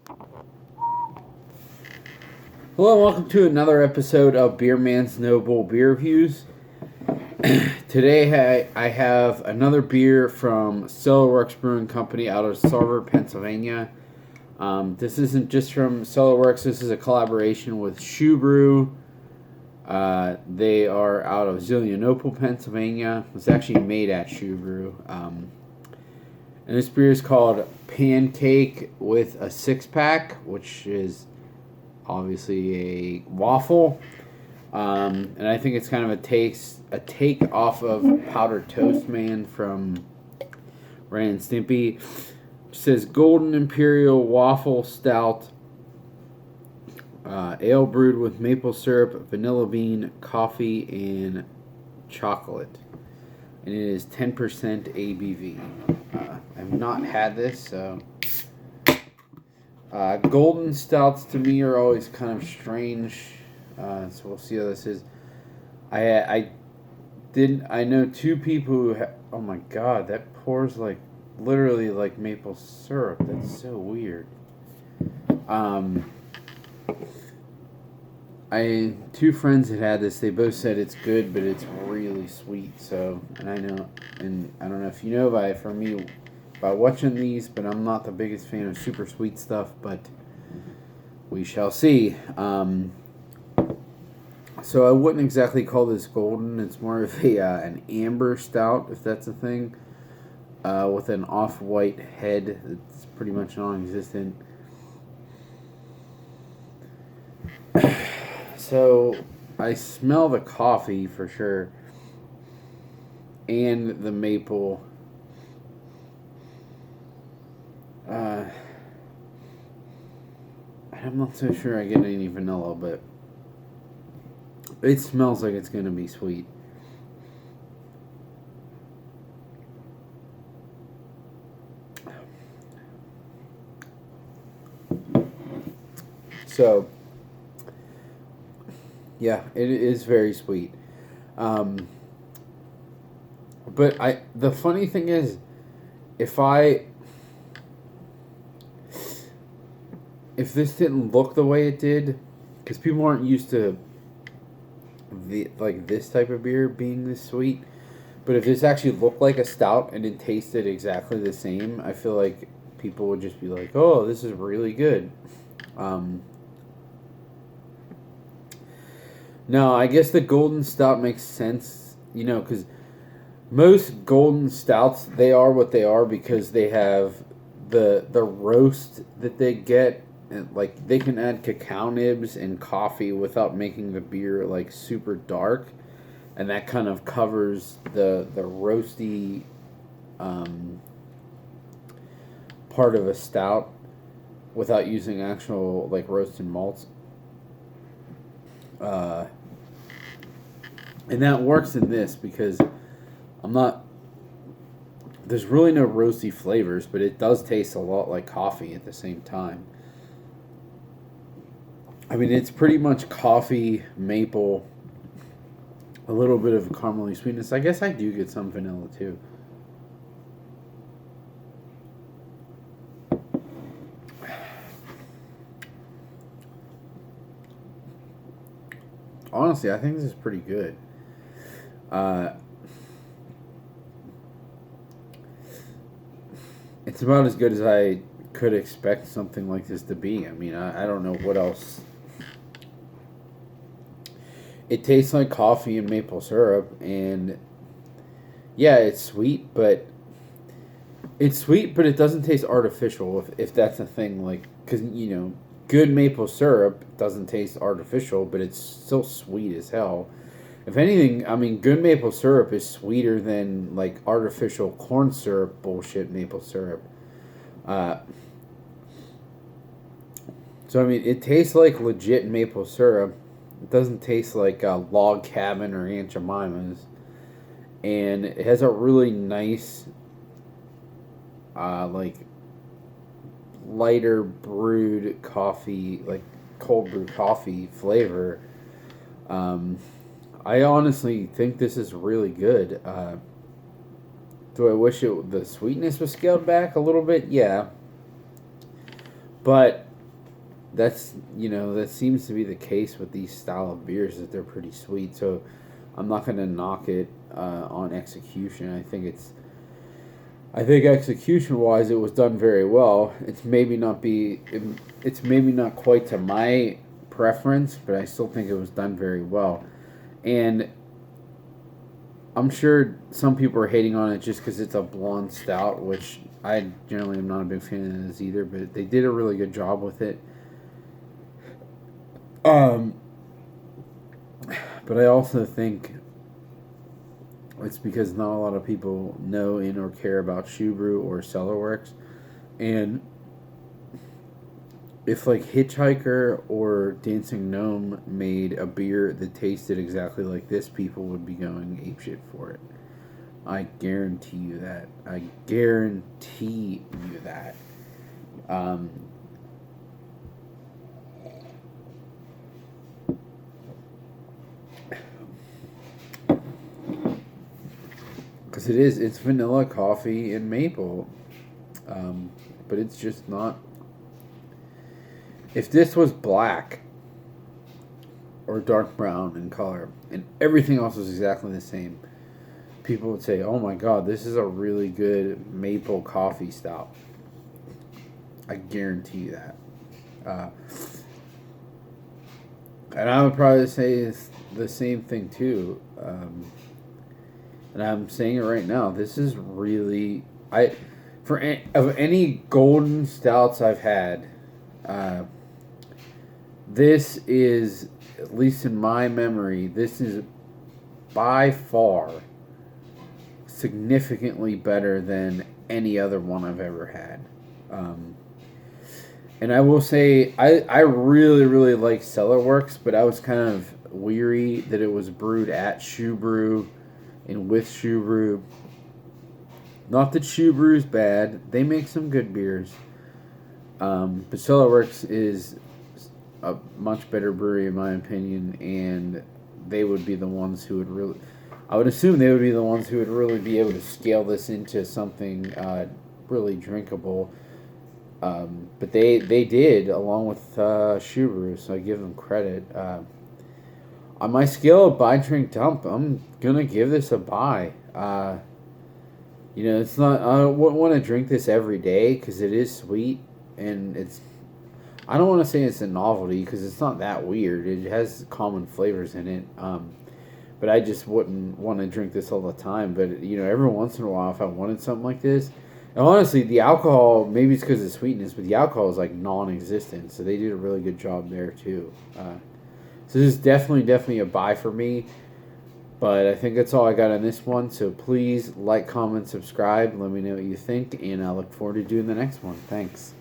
Hello, and welcome to another episode of Beer Man's Noble Beer Reviews. Today I have another beer from Cellarworks Brewing Company out of Cellarworks, Pennsylvania. This isn't just from Cellarworks, this is a collaboration with Shubrew. They are out of Zelienople, Pennsylvania. It's actually made at Shubrew. And this beer is called Pancake with a 6-pack, which is obviously a waffle, and I think it's kind of a take off of Powdered Toast Man from Ren and Stimpy. It says Golden Imperial Waffle Stout, ale brewed with maple syrup, vanilla bean, coffee, and chocolate, and it is 10% ABV. I have not had this, so. Golden stouts to me are always kind of strange, so we'll see how this is. I know two people who oh my god, that pours like literally like maple syrup. That's so weird. Two friends had this. They both said it's good, but it's really sweet. So, and I don't know if you know by watching these, but I'm not the biggest fan of super sweet stuff, but we shall see. So I wouldn't exactly call this golden. It's more of an amber stout, if that's a thing, with an off-white head that's pretty much non-existent. So I smell the coffee for sure, and the maple. I'm not so sure I get any vanilla, but it smells like it's going to be sweet. So, yeah, it is very sweet. But the funny thing is, if this didn't look the way it did, because people aren't used to this type of beer being this sweet, but if this actually looked like a stout and it tasted exactly the same, I feel like people would just be like, "Oh, this is really good." No, I guess the golden stout makes sense, because most golden stouts, they are what they are because they have the roast that they get. And, like, they can add cacao nibs and coffee without making the beer like super dark, and that kind of covers the roasty part of a stout without using actual like roasted malts. And that works in this because there's really no roasty flavors, but it does taste a lot like coffee at the same time. I mean, it's pretty much coffee, maple, a little bit of caramely sweetness. I guess I do get some vanilla too. Honestly, I think this is pretty good. It's about as good as I could expect something like this to be. I mean, I don't know what else. It tastes like coffee and maple syrup, and yeah, it's sweet, but it doesn't taste artificial. If that's a thing, like, because good maple syrup doesn't taste artificial, but it's still sweet as hell. If anything, I mean, good maple syrup is sweeter than like artificial corn syrup bullshit maple syrup. So I mean, it tastes like legit maple syrup. It doesn't taste like Log Cabin or Aunt Jemima's. And it has a really nice, like, lighter brewed coffee, like cold brew coffee flavor. I honestly think this is really good. Do I wish the sweetness was scaled back a little bit? Yeah. But that's that seems to be the case with these style of beers, that they're pretty sweet. So I'm not gonna knock it on execution. I think execution wise, it was done very well. It's maybe not quite to my preference, but I still think it was done very well. And I'm sure some people are hating on it just because it's a blonde stout, which I generally am not a big fan of this either. But they did a really good job with it. But I also think it's because not a lot of people know in or care about Shubrew or Cellarworks. And if like Hitchhiker or Dancing Gnome made a beer that tasted exactly like this, people would be going apeshit for it. I guarantee you that. I guarantee you that. Because it's vanilla, coffee, and maple. But it's just not. If this was black or dark brown in color and everything else was exactly the same, people would say, "Oh my God, this is a really good maple coffee stout." I guarantee you that. And I would probably say the same thing too. And I'm saying it right now. This is really of any golden stouts I've had. This is, at least in my memory, this is by far significantly better than any other one I've ever had. And I will say, I really, really like Cellarworks, but I was kind of weary that it was brewed at Shubrew and with Shubrew. Not that Shubrew's bad. They make some good beers. But Cellarworks is a much better brewery in my opinion, and they would be the ones who would really, I would assume they would be the ones who would really be able to scale this into something really drinkable. But they did, along with Shubrew, so I give them credit. On my scale of buy, drink, dump, I'm gonna give this a buy. It's not. I wouldn't want to drink this every day because it is sweet, and it's. I don't want to say it's a novelty because it's not that weird. It has common flavors in it. But I just wouldn't want to drink this all the time. But every once in a while, if I wanted something like this, and honestly, the alcohol, maybe it's because of sweetness, but the alcohol is like non-existent. So they did a really good job there too. So this is definitely a buy for me. But I think that's all I got on this one. So please like, comment, subscribe. Let me know what you think. And I look forward to doing the next one. Thanks.